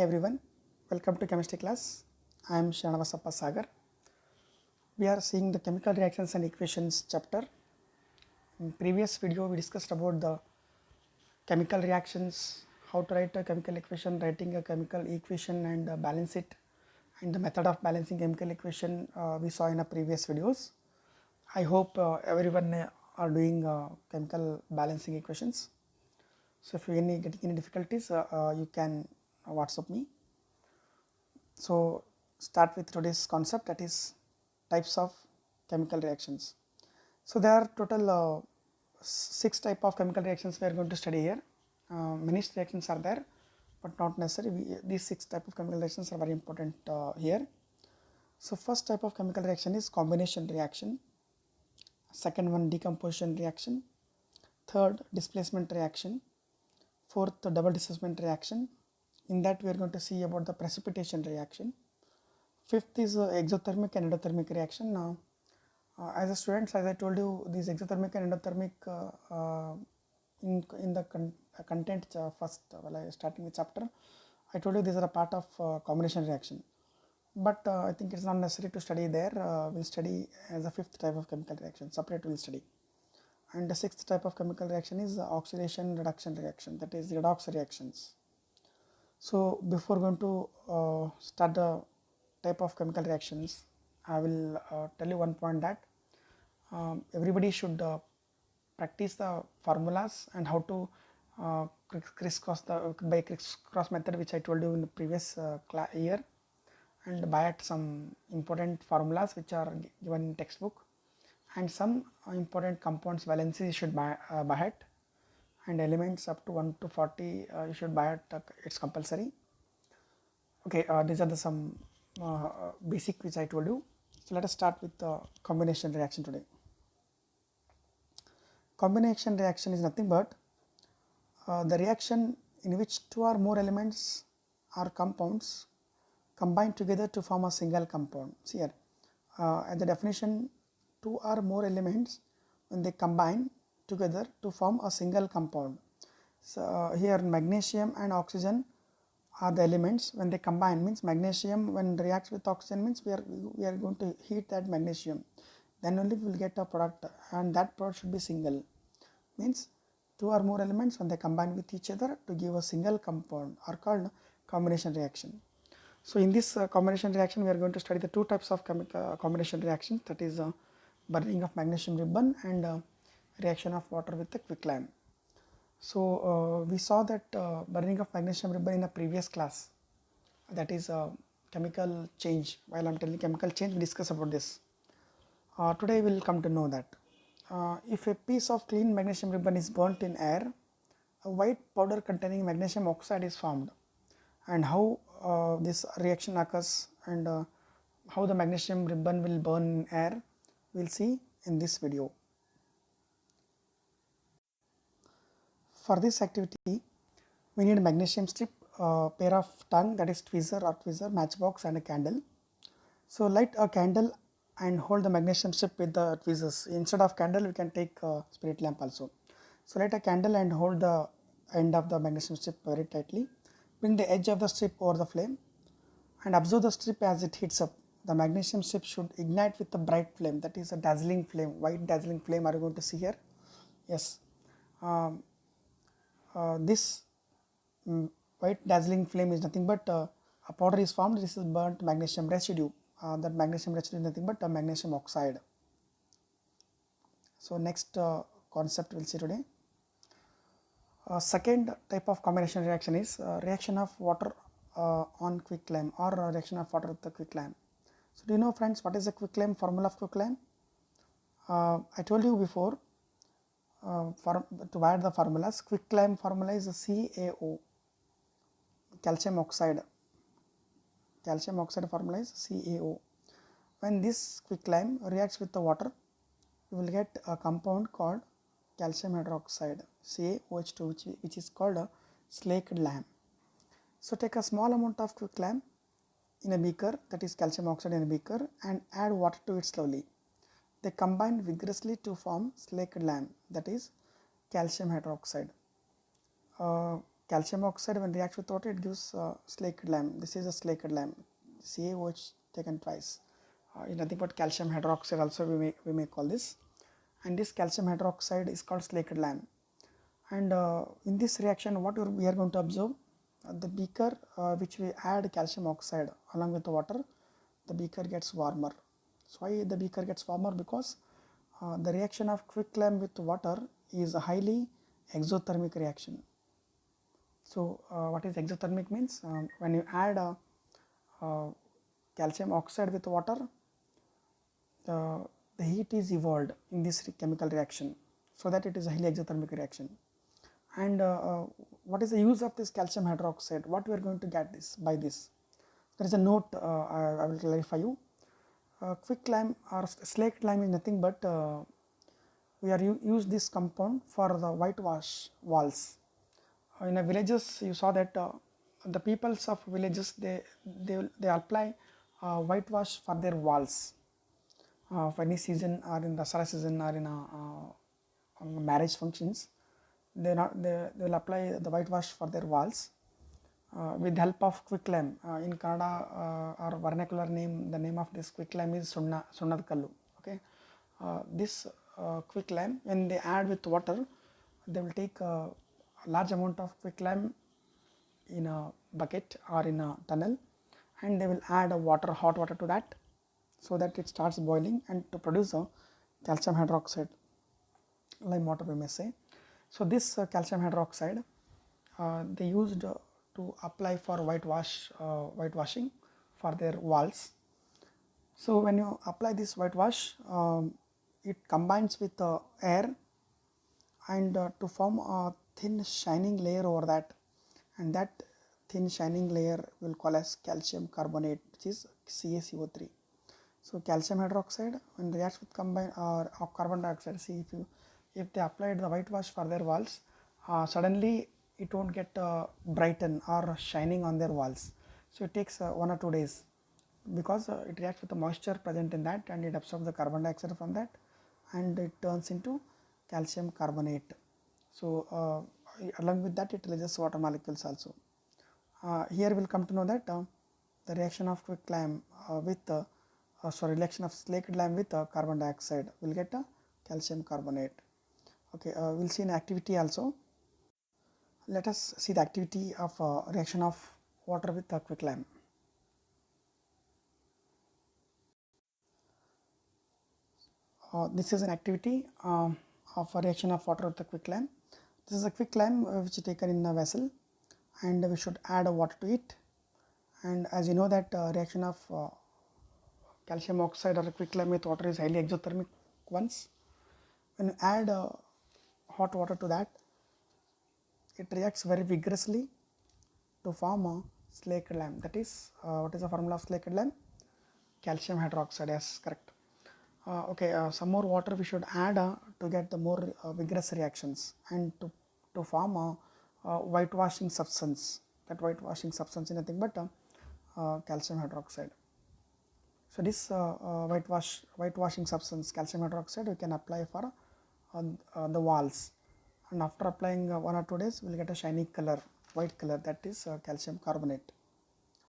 Hey everyone, welcome to chemistry class. I am Shanavasappa Sagar. We are seeing the chemical reactions and equations chapter. In previous video we discussed about the chemical reactions, how to write a chemical equation, writing a chemical equation and balance it, and the method of balancing chemical equation we saw in a previous videos. I hope everyone are doing chemical balancing equations. So if you getting any difficulties, you can WhatsApp me. So start with today's concept, that is types of chemical reactions. So there are total 6 type of chemical reactions we are going to study here. Many reactions are there, but not necessary. These 6 type of chemical reactions are very important here. So first type of chemical reaction is combination reaction. Second one, decomposition reaction. Third, displacement reaction. Fourth, double displacement reaction. In that we are going to see about the precipitation reaction. Fifth is exothermic and endothermic reaction. Now, as a student, as I told you, these exothermic and endothermic in the content first, while I starting the chapter, I told you these are a part of combination reaction. But I think it's not necessary to study there. We'll study as a fifth type of chemical reaction, separate we'll study. And the sixth type of chemical reaction is oxidation reduction reaction, that is redox reactions. So before going to start the type of chemical reactions, I will tell you one point that everybody should practice the formulas and how to crisscross by crisscross method, which I told you in the previous year, and by at some important formulas which are given in textbook, and some important compounds valency you should by heart, and elements up to 1 to 40 you should by heart, it's compulsory. Okay, these are the some basic which I told you. So let us start with the combination reaction today. Combination reaction is nothing but the reaction in which two or more elements or compounds combine together to form a single compound. See here, at the definition, two or more elements when they combine together to form a single compound. So here magnesium and oxygen are the elements. When they combine, means magnesium when reacts with oxygen, means we are going to heat that magnesium, then only we will get a product, and that product should be single. Means two or more elements when they combine with each other to give a single compound are called combination reaction. So in this combination reaction, we are going to study the two types of combination reactions, that is burning of magnesium ribbon and reaction of water with a quicklime. So we saw that burning of magnesium ribbon in a previous class, that is chemical change. While I am telling chemical change, we discuss about this. Today we will come to know that if a piece of clean magnesium ribbon is burnt in air, a white powder containing magnesium oxide is formed, and how this reaction occurs and how the magnesium ribbon will burn in air, we will see in this video. For this activity, we need a magnesium strip, pair of tongue, that is tweezer or tweezer, matchbox, and a candle. So light a candle and hold the magnesium strip with the tweezers. Instead of candle, we can take spirit lamp also. So light a candle and hold the end of the magnesium strip very tightly. Bring the edge of the strip over the flame and observe the strip as it heats up. The magnesium strip should ignite with a bright flame, that is a dazzling flame, white dazzling flame. Are you going to see here? Yes. This white dazzling flame is nothing but a powder is formed. This is burnt magnesium residue. That magnesium residue is nothing but a magnesium oxide. So next concept we'll see today. Second type of combination reaction is reaction of water on quicklime, or reaction of water with the quicklime. So do you know, friends, what is the quicklime, formula of quicklime? I told you before, to add the formulas, quicklime formula is CaO, calcium oxide. Calcium oxide formula is CaO. When this quicklime reacts with the water, you will get a compound called calcium hydroxide, CaOH2, which is called a slaked lime. So take a small amount of quicklime in a beaker, that is calcium oxide in a beaker, and add water to it slowly. They combine vigorously to form slaked lime, that is calcium hydroxide. calcium oxide when reacts with water it gives slaked lime. This is a slaked lime, CaOH taken twice. Nothing but calcium hydroxide also we may call this, and this calcium hydroxide is called slaked lime. And in this reaction what we are going to observe, the beaker which we add calcium oxide along with the water, the beaker gets warmer. So why the beaker gets warmer? Because the reaction of quicklime with water is a highly exothermic reaction. So what is exothermic means, when you add calcium oxide with water, the heat is evolved in this chemical reaction, so that it is a highly exothermic reaction. And what is the use of this calcium hydroxide? What we are going to get this by this? There is a note I will clarify you. Quicklime or slaked lime is nothing but we are use this compound for the whitewash walls. In the villages you saw that the peoples of villages they apply whitewash for their walls for any season, or in Dasara season, or in marriage functions. They will apply the whitewash for their walls with the help of quicklime. In Kannada or vernacular name, the name of this quicklime is Sunnad Kallu. Okay, this quicklime when they add with water, they will take a large amount of quicklime in a bucket or in a tunnel, and they will add a water, hot water to that, so that it starts boiling and to produce a calcium hydroxide, lime water we may say. So this calcium hydroxide they used to apply for whitewashing for their walls. So when you apply this whitewash, it combines with air and to form a thin shining layer over that, and that thin shining layer will call as calcium carbonate, which is CaCO3. So calcium hydroxide when reacts with combine or carbon dioxide, see if they applied the whitewash for their walls, suddenly it won't get brighten or shining on their walls. So it takes 1 or 2 days, because it reacts with the moisture present in that, and it absorbs the carbon dioxide from that, and it turns into calcium carbonate. So along with that it releases water molecules also. Here we'll come to know that the reaction of quicklime with reaction of slaked lime with carbon dioxide will get a calcium carbonate. Okay, we'll see an activity also. Let us see the activity of reaction of water with quicklime. This is an activity of a reaction of water with the quicklime. This is a quicklime which is taken in a vessel, and we should add water to it. And as you know that reaction of calcium oxide or quicklime with water is highly exothermic once. When you add hot water to that, it reacts very vigorously to form a slaked lime. That is, what is the formula of slaked lime? Calcium hydroxide. Yes, correct. Okay, some more water we should add to get the more vigorous reactions, and to form a whitewashing substance. That whitewashing substance is nothing but calcium hydroxide. So this whitewashing substance, calcium hydroxide, we can apply for the walls, and after applying 1 or 2 days we will get a shiny color, white color, that is calcium carbonate.